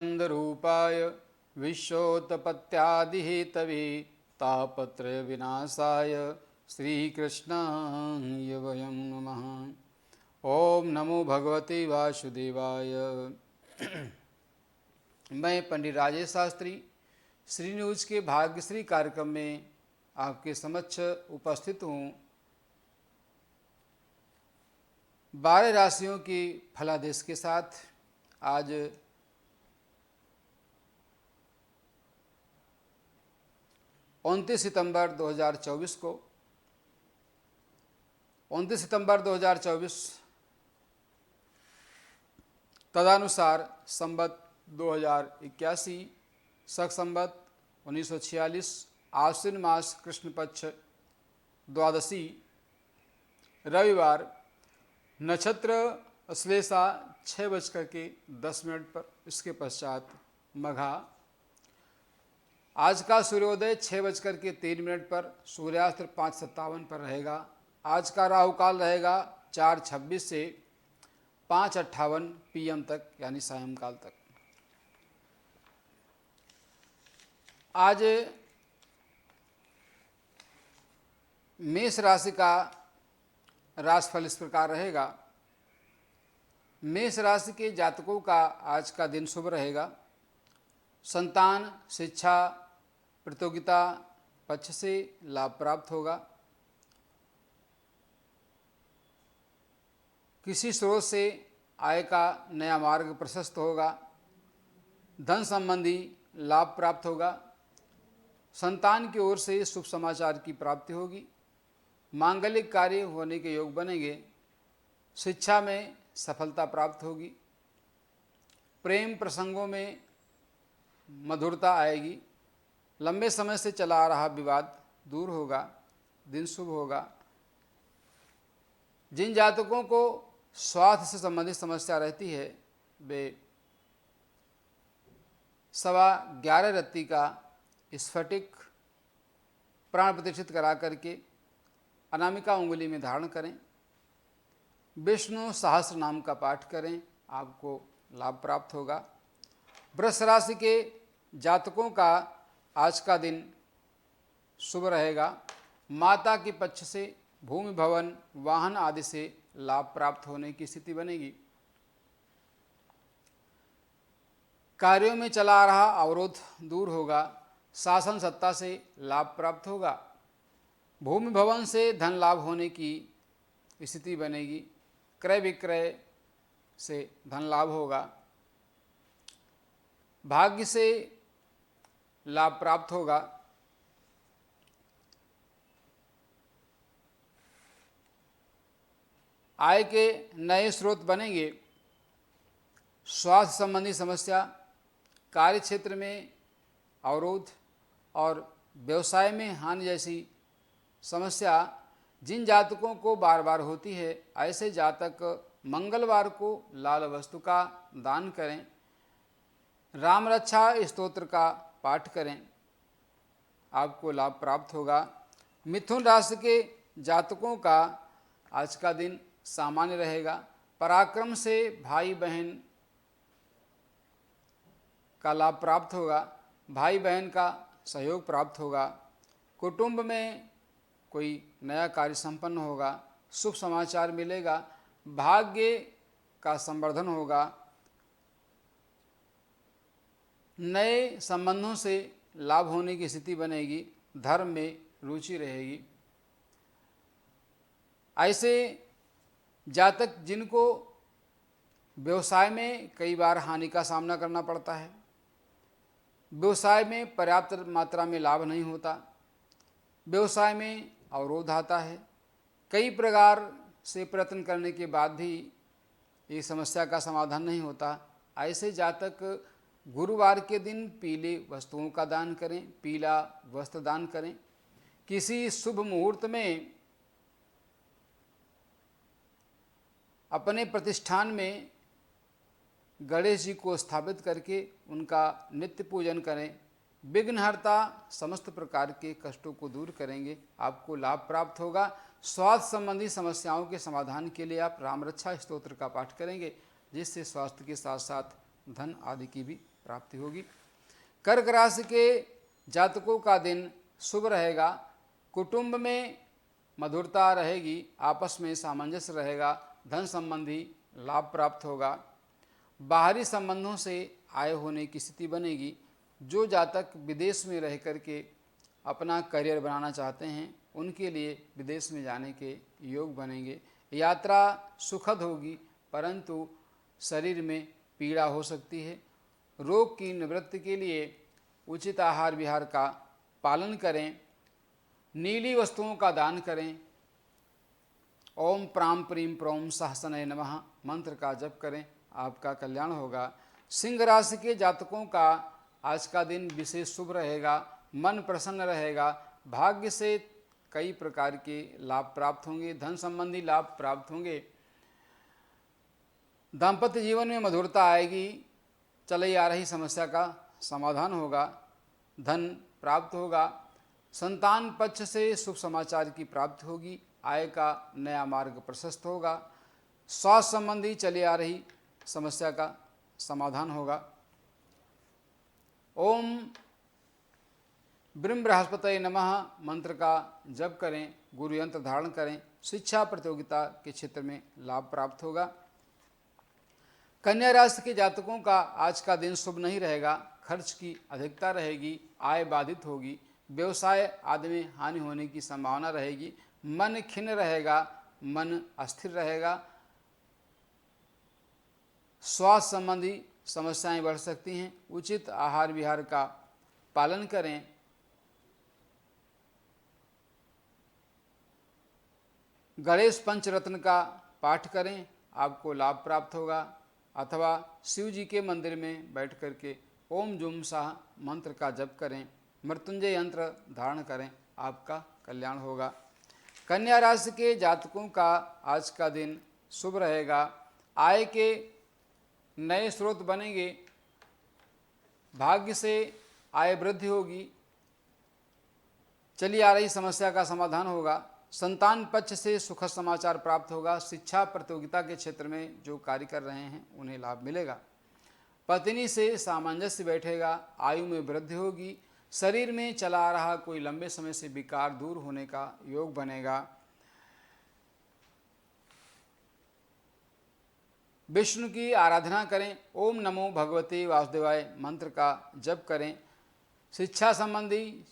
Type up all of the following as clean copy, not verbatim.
रूपाय विश्वोत्पत्त्यादिहेतवे तापत्रय विनाशाय श्रीकृष्णाय वयं नमः। ओम नमो भगवते वासुदेवाय। मैं पंडित राजेश शास्त्री श्री न्यूज के भाग्यश्री कार्यक्रम में आपके समक्ष उपस्थित हूँ। 12 राशियों की फलादेश के साथ आज 29 सितंबर 2024 को 29 सितंबर 2024 तदनुसार संवत 2081 शक संवत 1946 आश्विन मास कृष्ण पक्ष द्वादशी रविवार नक्षत्र अश्लेषा 6:10 पर, इसके पश्चात मघा। आज का सूर्योदय 6:03 पर, सूर्यास्त 5:57 पर रहेगा। आज का राहु काल रहेगा 4:26 से 5:58 PM तक, यानी सायंकाल तक। आज मेष राशि का राशिफल इस प्रकार रहेगा। मेष राशि के जातकों का आज का दिन शुभ रहेगा। संतान, शिक्षा, प्रतियोगिता पक्ष से लाभ प्राप्त होगा। किसी स्रोत से आय का नया मार्ग प्रशस्त होगा। धन संबंधी लाभ प्राप्त होगा। संतान की ओर से शुभ समाचार की प्राप्ति होगी। मांगलिक कार्य होने के योग बनेंगे। शिक्षा में सफलता प्राप्त होगी। प्रेम प्रसंगों में मधुरता आएगी। लंबे समय से चला आ रहा विवाद दूर होगा। दिन शुभ होगा। जिन जातकों को स्वास्थ्य से संबंधित समस्या रहती है वे 11:15 रत्ती का स्फटिक प्राण प्रतिष्ठित करा करके अनामिका उंगली में धारण करें। विष्णु सहस्त्र नाम का पाठ करें, आपको लाभ प्राप्त होगा। वृष राशि के जातकों का आज का दिन शुभ रहेगा। माता के पक्ष से भूमि, भवन, वाहन आदि से लाभ प्राप्त होने की स्थिति बनेगी। कार्यों में चला आ रहा अवरोध दूर होगा। शासन सत्ता से लाभ प्राप्त होगा। भूमि भवन से धन लाभ होने की स्थिति बनेगी। क्रय विक्रय से धन लाभ होगा। भाग्य से लाभ प्राप्त होगा। आय के नए स्रोत बनेंगे। स्वास्थ्य संबंधी समस्या, कार्य क्षेत्र में अवरोध और व्यवसाय में हानि जैसी समस्या जिन जातकों को बार बार होती है, ऐसे जातक मंगलवार को लाल वस्तु का दान करें। राम रक्षा स्तोत्र का पाठ करें, आपको लाभ प्राप्त होगा। मिथुन राशि के जातकों का आज का दिन सामान्य रहेगा। पराक्रम से भाई बहन का लाभ प्राप्त होगा। भाई बहन का सहयोग प्राप्त होगा। कुटुंब में कोई नया कार्य संपन्न होगा। शुभ समाचार मिलेगा। भाग्य का संवर्धन होगा। नए संबंधों से लाभ होने की स्थिति बनेगी। धर्म में रुचि रहेगी। ऐसे जातक जिनको व्यवसाय में कई बार हानि का सामना करना पड़ता है, व्यवसाय में पर्याप्त मात्रा में लाभ नहीं होता, व्यवसाय में अवरोध आता है, कई प्रकार से प्रयत्न करने के बाद भी ये समस्या का समाधान नहीं होता, ऐसे जातक गुरुवार के दिन पीले वस्तुओं का दान करें, पीला वस्त्र दान करें। किसी शुभ मुहूर्त में अपने प्रतिष्ठान में गणेश जी को स्थापित करके उनका नित्य पूजन करें। विघ्नहर्ता समस्त प्रकार के कष्टों को दूर करेंगे, आपको लाभ प्राप्त होगा। स्वास्थ्य संबंधी समस्याओं के समाधान के लिए आप राम रक्षा स्तोत्र का पाठ करेंगे, जिससे स्वास्थ्य के साथ साथ धन आदि की भी प्राप्ति होगी। कर्क राशि के जातकों का दिन शुभ रहेगा। कुटुंब में मधुरता रहेगी, आपस में सामंजस्य रहेगा, धन संबंधी लाभ प्राप्त होगा, बाहरी संबंधों से आय होने की स्थिति बनेगी। जो जातक विदेश में रह करके अपना करियर बनाना चाहते हैं उनके लिए विदेश में जाने के योग बनेंगे। यात्रा सुखद होगी परंतु शरीर में पीड़ा हो सकती है। रोग की निवृत्ति के लिए उचित आहार विहार का पालन करें, नीली वस्तुओं का दान करें, ओम प्राम प्रीम प्रोम सहसनय नमः मंत्र का जप करें, आपका कल्याण होगा। सिंह राशि के जातकों का आज का दिन विशेष शुभ रहेगा, मन प्रसन्न रहेगा, भाग्य से कई प्रकार के लाभ प्राप्त होंगे, धन संबंधी लाभ प्राप्त होंगे, दाम्पत्य जीवन में मधुरता आएगी, चली आ रही समस्या का समाधान होगा, धन प्राप्त होगा, संतान पक्ष से शुभ समाचार की प्राप्ति होगी, आय का नया मार्ग प्रशस्त होगा, स्वास्थ्य संबंधी चली आ रही समस्या का समाधान होगा। ओम ब्रह्म बृहस्पतये नमः मंत्र का जप करें, गुरु यंत्र धारण करें, शिक्षा प्रतियोगिता के क्षेत्र में लाभ प्राप्त होगा। कन्या राशि के जातकों का आज का दिन शुभ नहीं रहेगा, खर्च की अधिकता रहेगी, आय बाधित होगी, व्यवसाय आदि में हानि होने की संभावना रहेगी, मन खिन्न रहेगा, मन अस्थिर रहेगा, स्वास्थ्य संबंधी समस्याएं बढ़ सकती हैं। उचित आहार विहार का पालन करें, गणेश पंचरत्न का पाठ करें, आपको लाभ प्राप्त होगा, अथवा शिव जी के मंदिर में बैठ करके ओम जुम शाह मंत्र का जप करें, मृत्युंजय यंत्र धारण करें, आपका कल्याण होगा। कन्या राशि के जातकों का आज का दिन शुभ रहेगा, आय के नए स्रोत बनेंगे, भाग्य से आय वृद्धि होगी, चली आ रही समस्या का समाधान होगा, संतान पक्ष से सुखद समाचार प्राप्त होगा, शिक्षा प्रतियोगिता के क्षेत्र में जो कार्य कर रहे हैं उन्हें लाभ मिलेगा, पत्नी से सामंजस्य बैठेगा, आयु में वृद्धि होगी, शरीर में चला आ रहा कोई लंबे समय से विकार दूर होने का योग बनेगा। विष्णु की आराधना करें, ओम नमो भगवते वासुदेवाय मंत्र का जप करें, शिक्षा संबंधी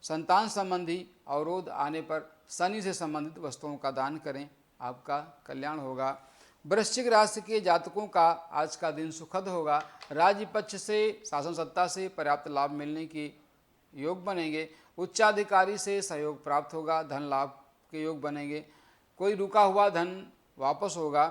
संतान संबंधी अवरोध आने पर शनि से संबंधित वस्तुओं का दान करें, आपका कल्याण होगा। वृश्चिक राशि के जातकों का आज का दिन सुखद होगा, राज्य पक्ष से शासन सत्ता से पर्याप्त लाभ मिलने के योग बनेंगे, उच्चाधिकारी से सहयोग प्राप्त होगा, धन लाभ के योग बनेंगे, कोई रुका हुआ धन वापस होगा,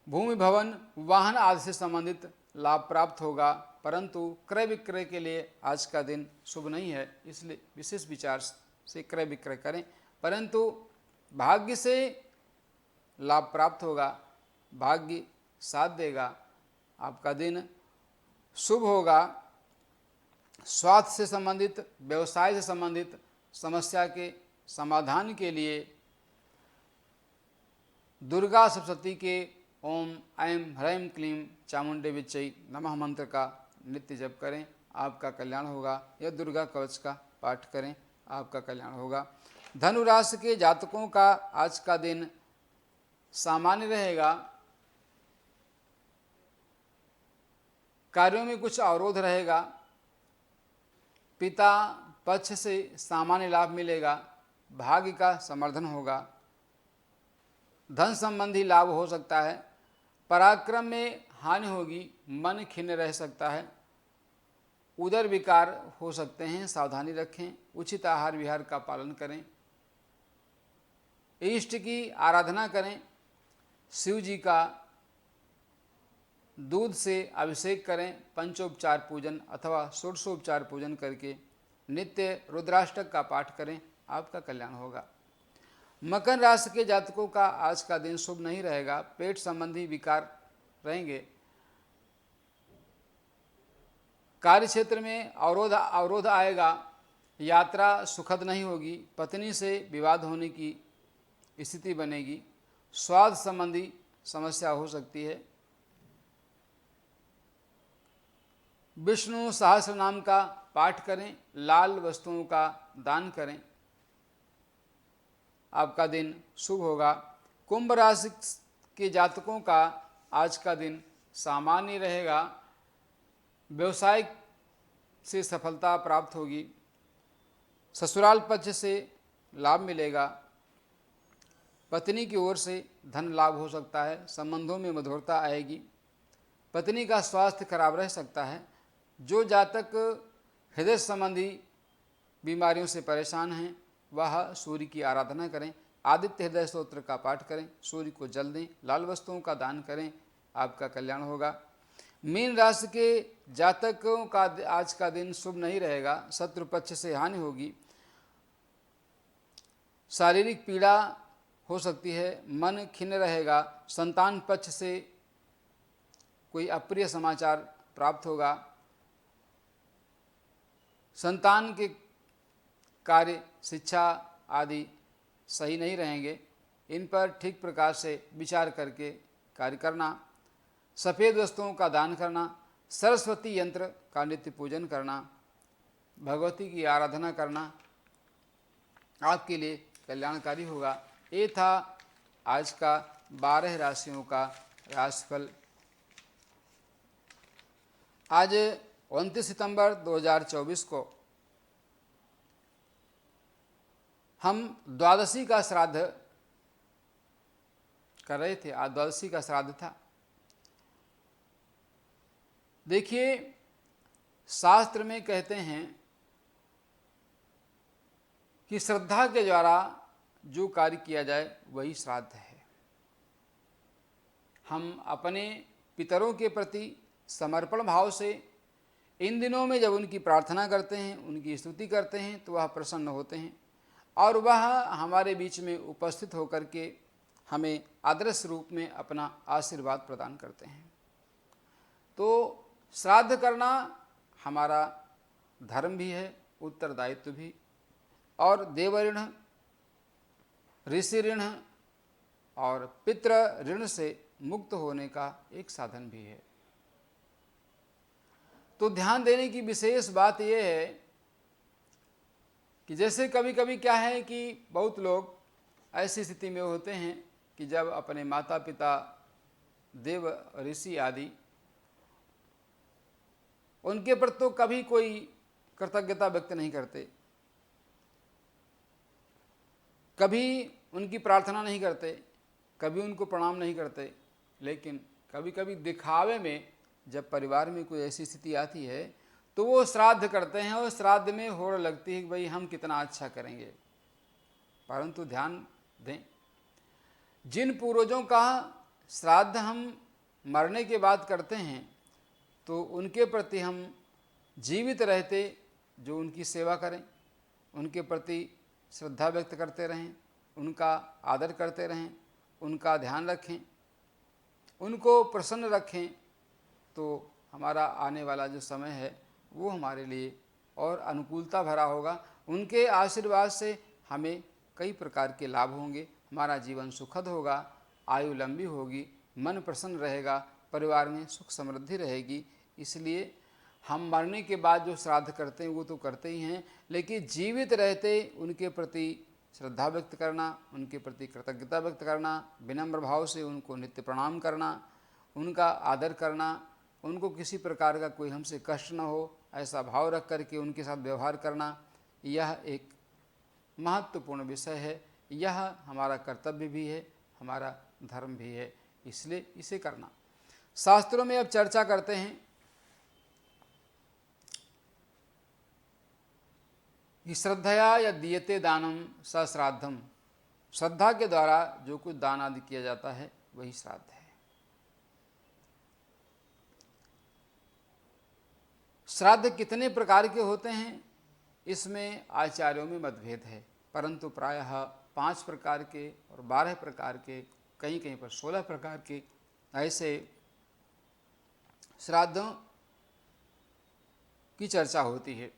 भूमि भवन वाहन आदि से संबंधित लाभ प्राप्त होगा, परंतु क्रय विक्रय के लिए आज का दिन शुभ नहीं है, इसलिए विशेष विचार से क्रय विक्रय करें, परंतु भाग्य से लाभ प्राप्त होगा, भाग्य साथ देगा, आपका दिन शुभ होगा। स्वास्थ्य से संबंधित व्यवसाय से संबंधित समस्या के समाधान के लिए दुर्गा सप्तशती के ओम ऐं ह्रीं क्लीं चामुंडे विच्चै नमः मंत्र का नित्य जप करें, आपका कल्याण होगा, या दुर्गा कवच का पाठ करें, आपका कल्याण होगा। धनु राशि के जातकों का आज का दिन सामान्य रहेगा, कार्यों में कुछ अवरोध रहेगा, पिता पक्ष से सामान्य लाभ मिलेगा, भाग्य का समर्थन होगा, धन संबंधी लाभ हो सकता है, पराक्रम में हानि होगी, मन खिन्न रह सकता है, उदर विकार हो सकते हैं, सावधानी रखें, उचित आहार विहार का पालन करें, इष्ट की आराधना करें, शिव जी का दूध से अभिषेक करें, पंचोपचार पूजन अथवा षोडशोपचार पूजन करके नित्य रुद्राष्टक का पाठ करें, आपका कल्याण होगा। मकर राशि के जातकों का आज का दिन शुभ नहीं रहेगा, पेट संबंधी विकार रहेंगे, कार्य क्षेत्र में अवरोध आएगा, यात्रा सुखद नहीं होगी, पत्नी से विवाद होने की स्थिति बनेगी, स्वास्थ्य संबंधी समस्या हो सकती है, विष्णु सहस्र नाम का पाठ करें, लाल वस्तुओं का दान करें, आपका दिन शुभ होगा। कुंभ राशि के जातकों का आज का दिन सामान्य रहेगा। व्यवसाय से सफलता प्राप्त होगी। ससुराल पक्ष से लाभ मिलेगा। पत्नी की ओर से धन लाभ हो सकता है। संबंधों में मधुरता आएगी। पत्नी का स्वास्थ्य खराब रह सकता है। जो जातक हृदय संबंधी बीमारियों से परेशान हैं वह सूर्य की आराधना करें। आदित्य हृदय स्तोत्र का पाठ करें। सूर्य को जल दें। लाल वस्तुओं का दान करें, आपका कल्याण होगा। मीन राशि के जातकों का आज का दिन शुभ नहीं रहेगा। शत्रु पक्ष से हानि होगी। शारीरिक पीड़ा हो सकती है। मन खिन्न रहेगा। संतान पक्ष से कोई अप्रिय समाचार प्राप्त होगा। संतान के कार्य, शिक्षा आदि सही नहीं रहेंगे। इन पर ठीक प्रकार से विचार करके कार्य करना। सफ़ेद वस्तुओं का दान करना। सरस्वती यंत्र का नित्य पूजन करना। भगवती की आराधना करना आपके लिए कल्याणकारी होगा। ये था आज का 12 राशियों का राशिफल। आज 29 सितंबर 2024 को हम द्वादशी का श्राद्ध कर रहे थे। आज द्वादशी का श्राद्ध था। देखिए, शास्त्र में कहते हैं कि श्रद्धा के द्वारा जो कार्य किया जाए वही श्राद्ध है। हम अपने पितरों के प्रति समर्पण भाव से इन दिनों में जब उनकी प्रार्थना करते हैं, उनकी स्तुति करते हैं, तो वह प्रसन्न होते हैं और वह हमारे बीच में उपस्थित होकर के हमें आदर्श रूप में अपना आशीर्वाद प्रदान करते हैं। तो श्राद्ध करना हमारा धर्म भी है, उत्तरदायित्व भी, और देव ऋण, ऋषि ऋण और पितृ ऋण से मुक्त होने का एक साधन भी है। तो ध्यान देने की विशेष बात यह है कि जैसे कभी कभी क्या है कि बहुत लोग ऐसी स्थिति में होते हैं कि जब अपने माता पिता, देव ऋषि आदि, उनके प्रति तो कभी कोई कृतज्ञता व्यक्त नहीं करते, कभी उनकी प्रार्थना नहीं करते, कभी उनको प्रणाम नहीं करते, लेकिन कभी कभी दिखावे में जब परिवार में कोई ऐसी स्थिति आती है तो वो श्राद्ध करते हैं और श्राद्ध में होड़ लगती है कि भाई हम कितना अच्छा करेंगे। परंतु ध्यान दें, जिन पूर्वजों का श्राद्ध हम मरने के बाद करते हैं तो उनके प्रति हम जीवित रहते जो उनकी सेवा करें, उनके प्रति श्रद्धा व्यक्त करते रहें, उनका आदर करते रहें, उनका ध्यान रखें, उनको प्रसन्न रखें, तो हमारा आने वाला जो समय है वो हमारे लिए और अनुकूलता भरा होगा। उनके आशीर्वाद से हमें कई प्रकार के लाभ होंगे। हमारा जीवन सुखद होगा, आयु लंबी होगी, मन प्रसन्न रहेगा, परिवार में सुख समृद्धि रहेगी। इसलिए हम मरने के बाद जो श्राद्ध करते हैं वो तो करते ही हैं, लेकिन जीवित रहते उनके प्रति श्रद्धा व्यक्त करना, उनके प्रति कृतज्ञता व्यक्त करना, विनम्र भाव से उनको नित्य प्रणाम करना, उनका आदर करना, उनको किसी प्रकार का कोई हमसे कष्ट न हो ऐसा भाव रख करके उनके साथ व्यवहार करना, यह एक महत्वपूर्ण विषय है। यह हमारा कर्तव्य भी है, हमारा धर्म भी है, इसलिए इसे करना। शास्त्रों में अब चर्चा करते हैं कि श्रद्धया या दीयते दानम स श्राद्धम, श्रद्धा के द्वारा जो कुछ दान आदि किया जाता है वही श्राद्ध है। श्राद्ध कितने प्रकार के होते हैं इसमें आचार्यों में मतभेद है, परंतु प्रायः 5 प्रकार के और 12 प्रकार के, कहीं कहीं पर 16 प्रकार के ऐसे श्राद्धों की चर्चा होती है।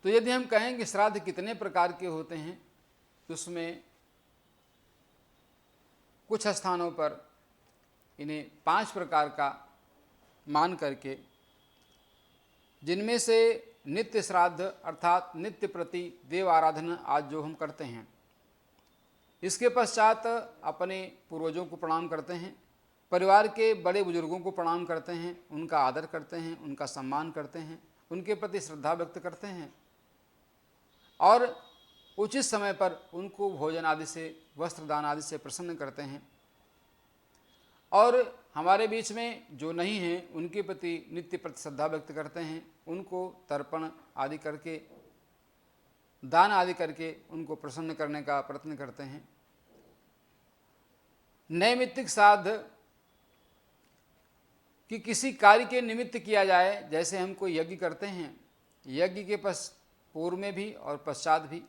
तो यदि हम कहें कि श्राद्ध कितने प्रकार के होते हैं तो उसमें कुछ स्थानों पर इन्हें 5 प्रकार का मान करके, जिनमें से नित्य श्राद्ध अर्थात नित्य प्रति देव आराधना आज जो हम करते हैं, इसके पश्चात अपने पूर्वजों को प्रणाम करते हैं, परिवार के बड़े बुजुर्गों को प्रणाम करते हैं, उनका आदर करते हैं, उनका सम्मान करते हैं, उनके प्रति श्रद्धा व्यक्त करते हैं और उचित समय पर उनको भोजन आदि से, वस्त्र दान आदि से प्रसन्न करते हैं। और हमारे बीच में जो नहीं हैं उनके प्रति नित्य प्रति श्रद्धा व्यक्त करते हैं, उनको तर्पण आदि करके, दान आदि करके उनको प्रसन्न करने का प्रयत्न करते हैं। नैमित्तिक श्राद्ध कि किसी कार्य के निमित्त किया जाए, जैसे हम कोई यज्ञ करते हैं, यज्ञ के पूर्व में भी और पश्चात भी।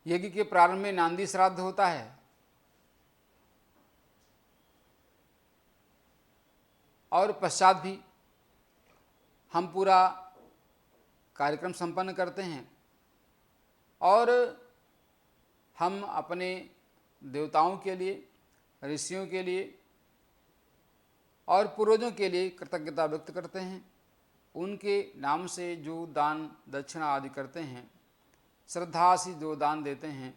यज्ञ के प्रारंभ में नांदी श्राद्ध होता है और पश्चात भी हम पूरा कार्यक्रम संपन्न करते हैं और हम अपने देवताओं के लिए, ऋषियों के लिए और पूर्वजों के लिए कृतज्ञता व्यक्त करते हैं। उनके नाम से जो दान दक्षिणा आदि करते हैं, श्रद्धा से जो दान देते हैं,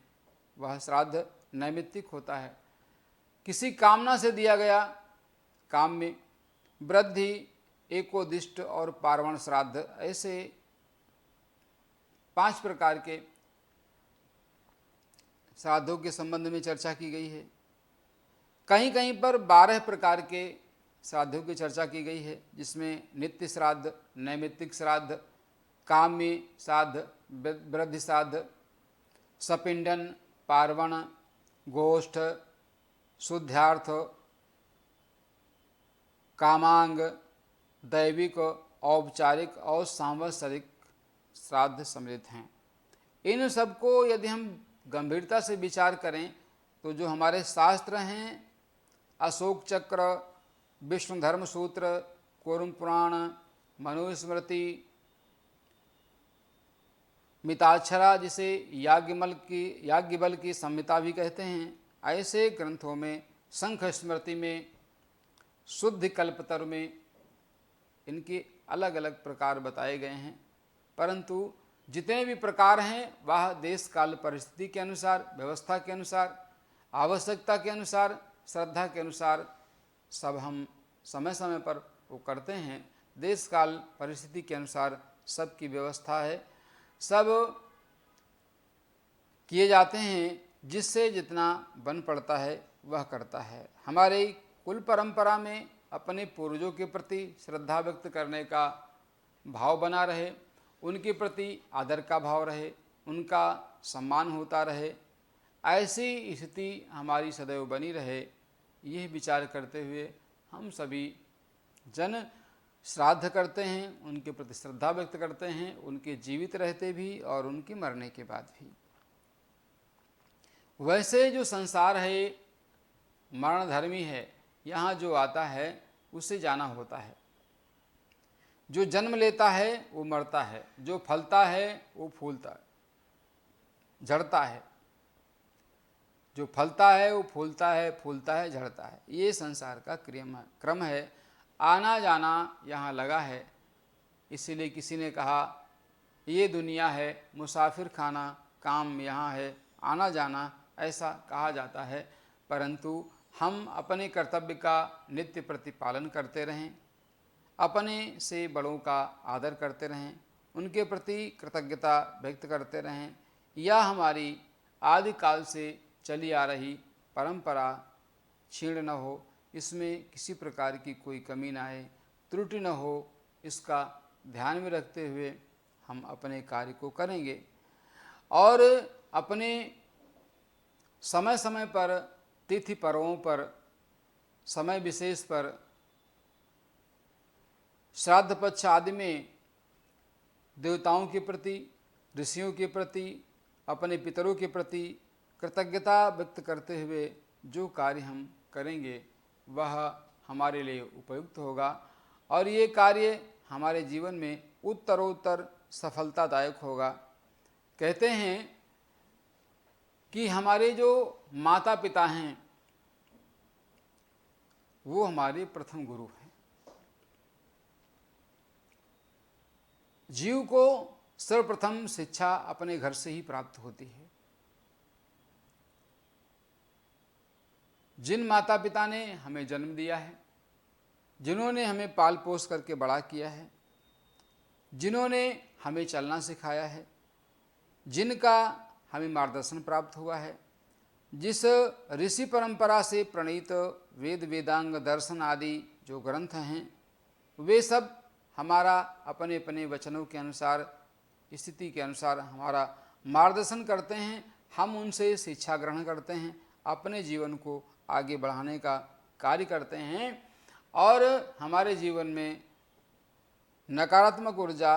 वह श्राद्ध नैमित्तिक होता है। किसी कामना से दिया गया काम में वृद्धि, एकोदिष्ट और पार्वण श्राद्ध, ऐसे 5 प्रकार के श्राद्धों के संबंध में चर्चा की गई है। कहीं कहीं पर 12 प्रकार के श्राद्धों की चर्चा की गई है, जिसमें नित्य श्राद्ध, नैमित्तिक श्राद्ध, काम्य श्राद्ध, वृद्धि श्राद्ध, सपिंडन, पार्वण, गोष्ठ, शुद्धार्थ, कामांग, दैविक, औपचारिक और सांवत्सरिक श्राद्ध सम्मिलित हैं। इन सबको यदि हम गंभीरता से विचार करें तो जो हमारे शास्त्र हैं, अशोक चक्र, विष्णु धर्म सूत्र, कूर्म पुराण, मनुस्मृति, मिताक्षरा, जिसे याज्ञवल्क्य की संहिता भी कहते हैं, ऐसे ग्रंथों में, शंख स्मृति में, शुद्ध कल्पतरु में इनके अलग अलग प्रकार बताए गए हैं। परंतु जितने भी प्रकार हैं वह देश काल परिस्थिति के अनुसार, व्यवस्था के अनुसार, आवश्यकता के अनुसार, श्रद्धा के अनुसार सब हम समय समय पर वो करते हैं। देश काल परिस्थिति के अनुसार सबकी व्यवस्था है, सब किए जाते हैं, जिससे जितना बन पड़ता है वह करता है। हमारे कुल परंपरा में अपने पूर्वजों के प्रति श्रद्धा व्यक्त करने का भाव बना रहे, उनके प्रति आदर का भाव रहे, उनका सम्मान होता रहे, ऐसी स्थिति हमारी सदैव बनी रहे, यह विचार करते हुए हम सभी जन श्राद्ध करते हैं, उनके प्रति श्रद्धा व्यक्त करते हैं, उनके जीवित रहते भी और उनके मरने के बाद भी। वैसे जो संसार है मरणधर्मी है, यहाँ जो आता है उसे जाना होता है। जो जन्म लेता है वो मरता है, जो फलता है वो फूलता है, झड़ता है। जो फलता है वो फूलता है, फूलता है, झड़ता है। ये संसार का क्रम है। आना जाना यहाँ लगा है। इसीलिए किसी ने कहा ये दुनिया है मुसाफिर खाना, काम यहाँ है आना जाना, ऐसा कहा जाता है। परंतु हम अपने कर्तव्य का नित्य प्रतिपालन करते रहें, अपने से बड़ों का आदर करते रहें, उनके प्रति कृतज्ञता व्यक्त करते रहें। यह हमारी आदिकाल से चली आ रही परंपरा क्षीण न हो, इसमें किसी प्रकार की कोई कमी न आए, त्रुटि न हो, इसका ध्यान में रखते हुए हम अपने कार्य को करेंगे। और अपने समय समय पर, तिथि पर्वों पर, समय विशेष पर, श्राद्ध पक्ष आदि में देवताओं के प्रति, ऋषियों के प्रति, अपने पितरों के प्रति कृतज्ञता व्यक्त करते हुए जो कार्य हम करेंगे वह हमारे लिए उपयुक्त होगा और ये कार्य हमारे जीवन में उत्तरोत्तर सफलतादायक होगा। कहते हैं कि हमारे जो माता पिता हैं वो हमारे प्रथम गुरु हैं। जीव को सर्वप्रथम शिक्षा अपने घर से ही प्राप्त होती है। जिन माता पिता ने हमें जन्म दिया है, जिन्होंने हमें पाल पोस करके बड़ा किया है, जिन्होंने हमें चलना सिखाया है, जिनका हमें मार्गदर्शन प्राप्त हुआ है, जिस ऋषि परंपरा से प्रणीत वेद वेदांग दर्शन आदि जो ग्रंथ हैं, वे सब हमारा अपने अपने वचनों के अनुसार, स्थिति के अनुसार हमारा मार्गदर्शन करते हैं। हम उनसे शिक्षा ग्रहण करते हैं, अपने जीवन को आगे बढ़ाने का कार्य करते हैं और हमारे जीवन में नकारात्मक ऊर्जा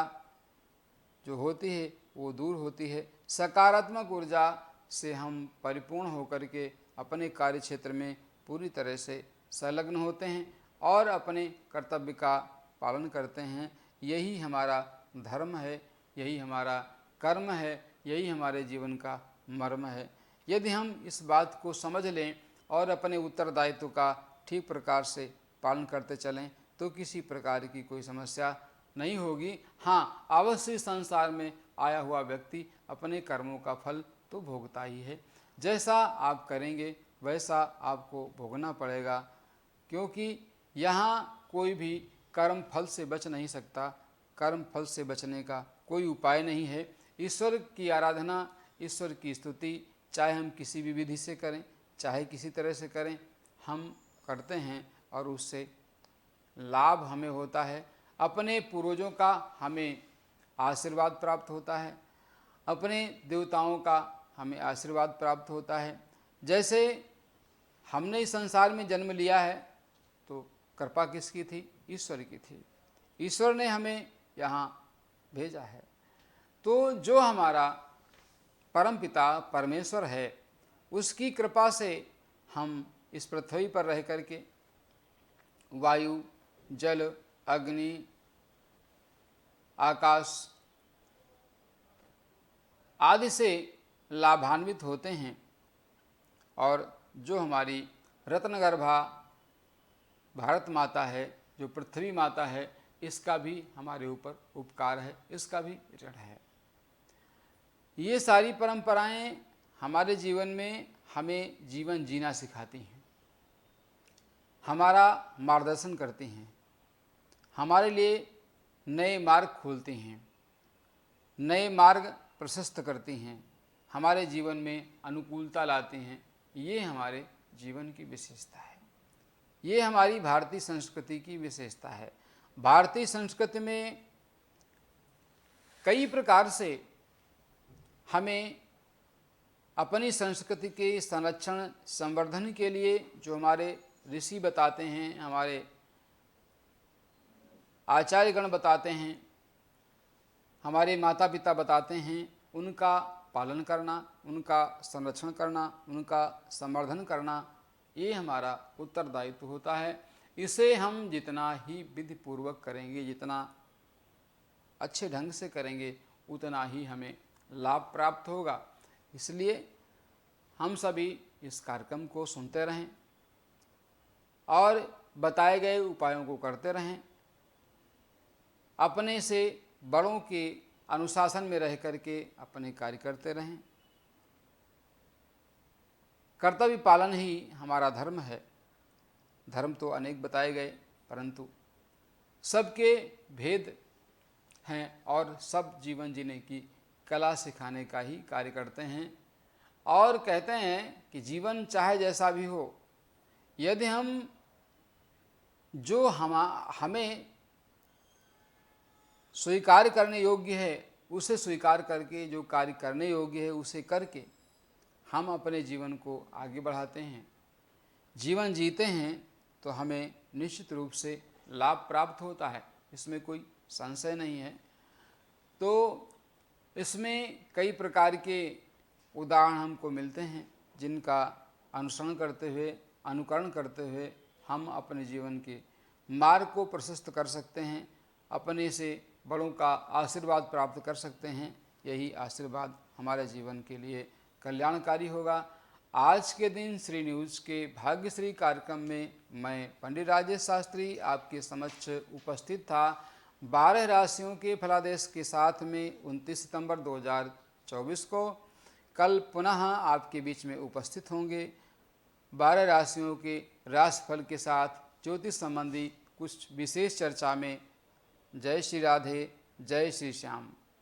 जो होती है वो दूर होती है। सकारात्मक ऊर्जा से हम परिपूर्ण होकर के अपने कार्य क्षेत्र में पूरी तरह से संलग्न होते हैं और अपने कर्तव्य का पालन करते हैं। यही हमारा धर्म है, यही हमारा कर्म है, यही हमारे जीवन का मर्म है। यदि हम इस बात को समझ लें और अपने उत्तरदायित्व का ठीक प्रकार से पालन करते चलें तो किसी प्रकार की कोई समस्या नहीं होगी। हाँ, अवश्य संसार में आया हुआ व्यक्ति अपने कर्मों का फल तो भोगता ही है। जैसा आप करेंगे वैसा आपको भोगना पड़ेगा, क्योंकि यहाँ कोई भी कर्म फल से बच नहीं सकता। कर्म फल से बचने का कोई उपाय नहीं है। ईश्वर की आराधना, ईश्वर की स्तुति चाहे हम किसी भी विधि से करें, चाहे किसी तरह से करें, हम करते हैं और उससे लाभ हमें होता है। अपने पूर्वजों का हमें आशीर्वाद प्राप्त होता है, अपने देवताओं का हमें आशीर्वाद प्राप्त होता है। जैसे हमने इस संसार में जन्म लिया है तो कृपा किसकी थी? ईश्वर की थी। ईश्वर ने हमें यहाँ भेजा है। तो जो हमारा परमपिता परमेश्वर है, उसकी कृपा से हम इस पृथ्वी पर रह करके वायु, जल, अग्नि, आकाश आदि से लाभान्वित होते हैं और जो हमारी रत्नगर्भा भारत माता है, जो पृथ्वी माता है, इसका भी हमारे ऊपर उपकार है, इसका भी ऋण है। ये सारी परंपराएं हमारे जीवन में हमें जीवन जीना सिखाती हैं, हमारा मार्गदर्शन करती हैं, हमारे लिए नए मार्ग खोलती हैं, नए मार्ग प्रशस्त करती हैं, हमारे जीवन में अनुकूलता लाती हैं। ये हमारे जीवन की विशेषता है, ये हमारी भारतीय संस्कृति की विशेषता है। भारतीय संस्कृति में कई प्रकार से हमें अपनी संस्कृति के संरक्षण संवर्धन के लिए जो हमारे ऋषि बताते हैं, हमारे आचार्यगण बताते हैं, हमारे माता पिता बताते हैं, उनका पालन करना, उनका संरक्षण करना, उनका संवर्धन करना, ये हमारा उत्तरदायित्व होता है। इसे हम जितना ही विधि पूर्वक करेंगे, जितना अच्छे ढंग से करेंगे, उतना ही हमें लाभ प्राप्त होगा। इसलिए हम सभी इस कार्यक्रम को सुनते रहें और बताए गए उपायों को करते रहें। अपने से बड़ों के अनुशासन में रह करके अपने कार्य करते रहें। कर्तव्य पालन ही हमारा धर्म है। धर्म तो अनेक बताए गए, परंतु सबके भेद हैं और सब जीवन जीने की कला सिखाने का ही कार्य करते हैं। और कहते हैं कि जीवन चाहे जैसा भी हो, यदि हम जो हमें स्वीकार करने योग्य है उसे स्वीकार करके, जो कार्य करने योग्य है उसे करके हम अपने जीवन को आगे बढ़ाते हैं, जीवन जीते हैं, तो हमें निश्चित रूप से लाभ प्राप्त होता है, इसमें कोई संशय नहीं है। तो इसमें कई प्रकार के उदाहरण हमको मिलते हैं, जिनका अनुसरण करते हुए, अनुकरण करते हुए हम अपने जीवन के मार्ग को प्रशस्त कर सकते हैं, अपने से बड़ों का आशीर्वाद प्राप्त कर सकते हैं। यही आशीर्वाद हमारे जीवन के लिए कल्याणकारी होगा। आज के दिन श्री न्यूज़ के भाग्यश्री कार्यक्रम में मैं पंडित राजेश शास्त्री आपके समक्ष उपस्थित था। 12 राशियों के फलादेश के साथ में 29 सितंबर 2024 को कल पुनः आपके बीच में उपस्थित होंगे। 12 राशियों के राशिफल के साथ ज्योतिष संबंधी कुछ विशेष चर्चा में। जय श्री राधे, जय श्री श्याम।